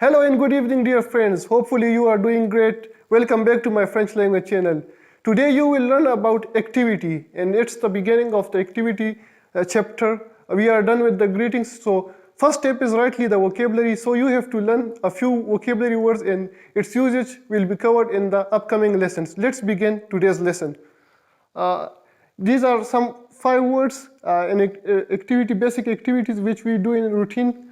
Hello and good evening, dear friends. Hopefully you are doing great. Welcome back to my French language channel. Today you will learn about activity, and it's the beginning of the activity chapter. We are done with the greetings. So first step is rightly the vocabulary. So you have to learn a few vocabulary words, and its usage will be covered in the upcoming lessons. Let's begin today's lesson. These are some 5 words in activity, basic activities which we do in routine: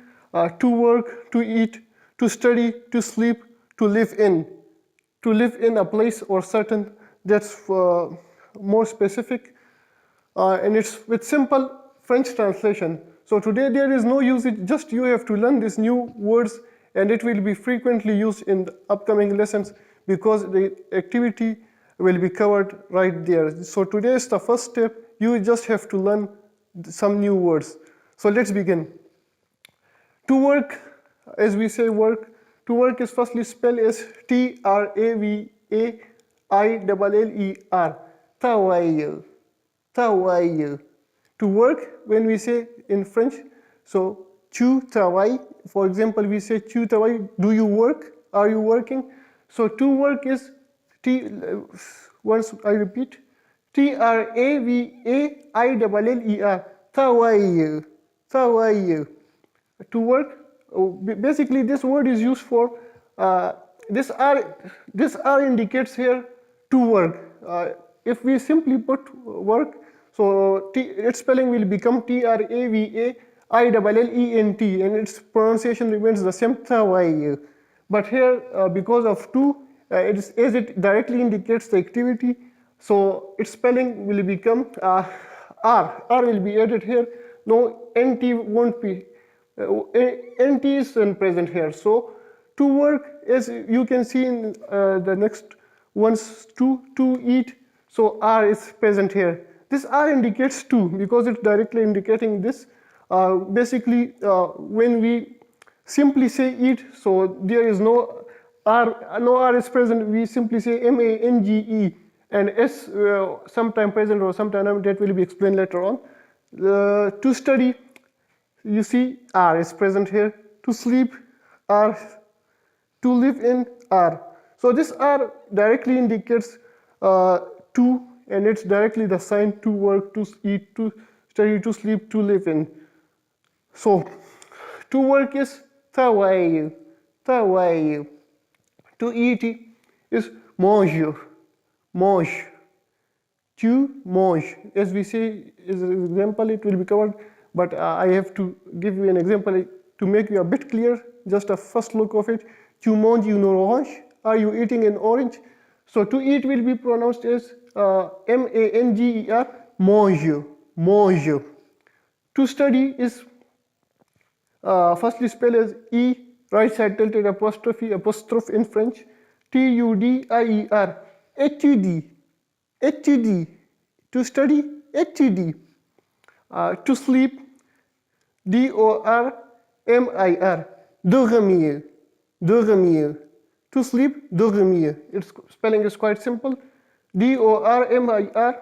to work, to eat, to study, to sleep, to live in. To live in a place or certain, that's more specific, and it's with simple French translation. So today there is no usage, just you have to learn these new words, and it will be frequently used in the upcoming lessons because the activity will be covered right there. So today is the first step. You just have to learn some new words. So let's begin. To work, as we say work, to work is firstly spelled as Travailler. Travailler. Travailler. To work, when we say in French, so tu travailles, for example, we say tu travailles, do you work? Are you working? So to work is once I repeat, Travailler. Travailler. Travailler. To work, basically this word is used for this R indicates here to work. If we simply put work, so its spelling will become Travaillent, and its pronunciation remains the same, travail. But here, because of to, as it directly indicates the activity, so its spelling will become R. R will be added here. No, NT won't be. NT is present here. So to work, as you can see in the next ones, to eat, so R is present here. This R indicates to because it's directly indicating this. Basically, when we simply say eat, so there is no R is present. We simply say MANGE, and S sometime present or sometime not, that will be explained later on. To study, you see R is present here. To sleep, R. To live in, R. So this R directly indicates to, and it's directly the sign to work, to eat, to study, to sleep, to live in. So to work is travailler. Travailler. To eat is manger. Mange. Tu manges. As we say, as an example, it will be covered, but I have to give you an example to make you a bit clear, just a first look of it. Tu manges une orange? Are you eating an orange? So to eat will be pronounced as MANGER, mange. Mange. To study is firstly spelled as E, right side tilted apostrophe in French, TUDIER. Étudier. Étudier. To study, étudier. To sleep, DORMIR. Dormir. Dormir. To sleep, dormir. Its spelling is quite simple. DORMIR.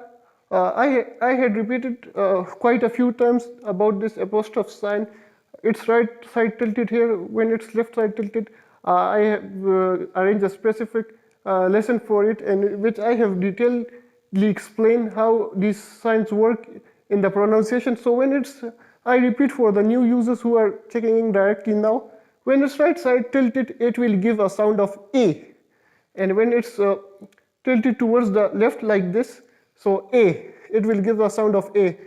I had repeated quite a few times about this apostrophe sign. It's right side tilted here. When it's left side tilted, I have arranged a specific lesson for it, and which I have detailedly explained how these signs work in the pronunciation. So when it's, I repeat for the new users who are checking in directly now, when it's right side tilted, it will give a sound of A, and when it's tilted towards the left like this, so A, it will give a sound of A.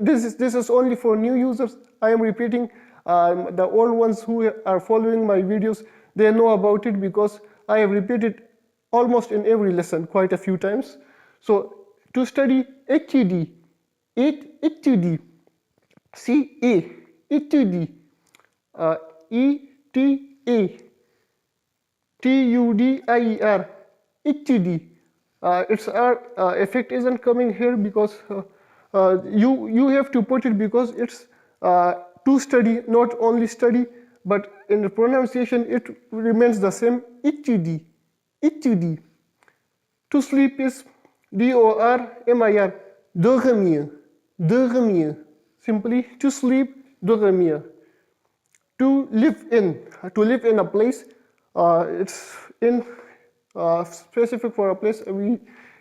This is only for new users. I am repeating. The old ones who are following my videos, they know about it because I have repeated almost in every lesson quite a few times. So to study, étudier, étudier, C-A, étudier, E-T-A, T-U-D-I-E-R, étudier. Its effect isn't coming here because you have to put it because it's to study, not only study, but in the pronunciation it remains the same, étudier, étudier. To sleep is D-O-R-M-I-R, dormir, dormir. Simply to sleep, dormir. To live in a place, it's in specific for a place.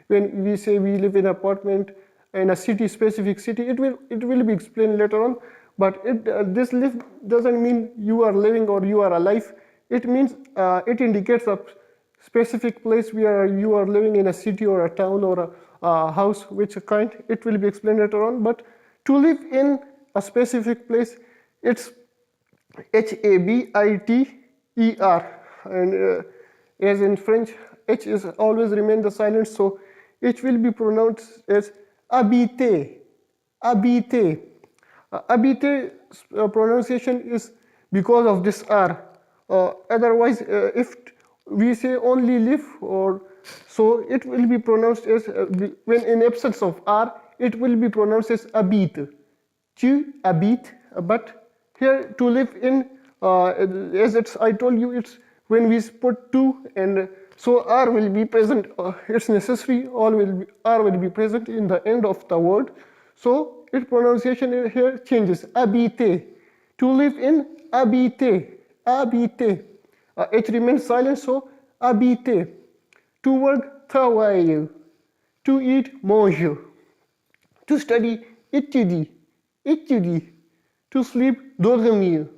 When we say we live in an apartment in a city, specific city, it will be explained later on. But this live doesn't mean you are living or you are alive. It means it indicates a specific place where you are living in a city or a town or a house, which kind. It will be explained later on. But to live in a specific place, it's Habiter, and as in French, H is always remain the silent, so it will be pronounced as habiter. Habiter. Habiter pronunciation is because of this R. Otherwise, if we say only live, or so it will be pronounced as when in absence of R, it will be pronounced as habite. Tu habites, but here to live in, as I told you, it's when we put to, and so R will be present. It's necessary. R will be present in the end of the word. So its pronunciation here changes. Habiter. To live in, habiter. Habiter. H remains silent, so habiter. To work, travailler. To eat, manger. To study, étudier. Étudier. To sleep, dormir.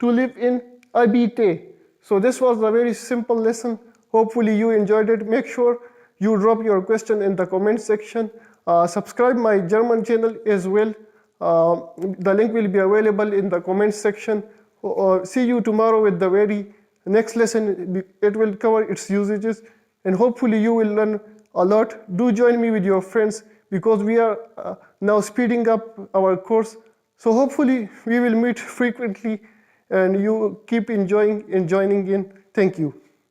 To live in, habiter. So this was a very simple lesson. Hopefully you enjoyed it. Make sure you drop your question in the comment section. Subscribe my German channel as well. The link will be available in the comment section. See you tomorrow with the very next lesson. It will cover its usages, and hopefully you will learn a lot. Do join me with your friends, because we are now speeding up our course. So hopefully we will meet frequently, and you keep enjoying and joining in. Thank you.